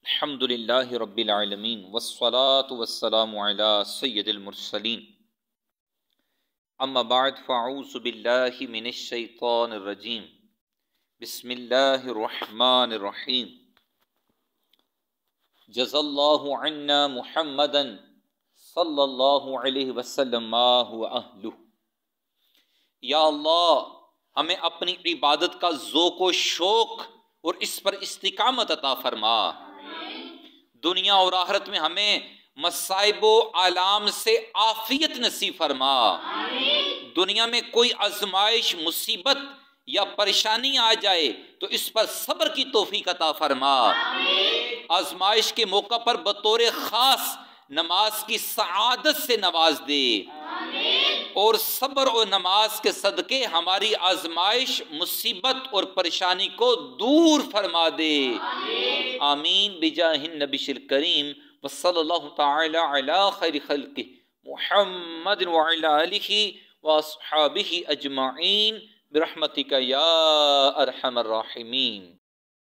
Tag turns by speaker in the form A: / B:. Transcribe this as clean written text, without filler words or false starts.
A: الحمد للہ رب العالمین والصلاة والسلام علی سید المرسلین اما بعد فاعوذ باللہ من الشیطان الرجیم بسم اللہ الرحمن الرحیم جزا اللہ عنا محمدا صلی اللہ علیہ وسلم ما هو اہلہ۔ یا اللہ ہمیں اپنی عبادت کا ذوق و شوق اور اس پر استقامت عطا فرما۔ دنیا اور آخرت میں ہمیں مصائب و آلام سے عافیت نصیب فرما۔ دنیا میں کوئی آزمائش، مصیبت یا پریشانی آ جائے تو اس پر صبر کی توفیق عطا فرما۔ آزمائش کے موقع پر بطور خاص نماز کی سعادت سے نواز دے، اور صبر و نماز کے صدقے ہماری آزمائش، مصیبت اور پریشانی کو دور فرما دے۔ آمین بجاہ النبی الکریم وصلی اللہ تعالی علی خیر خلقہ محمد وعلی آلہ واصحابہ اجمعین برحمتک یا ارحم الراحمین۔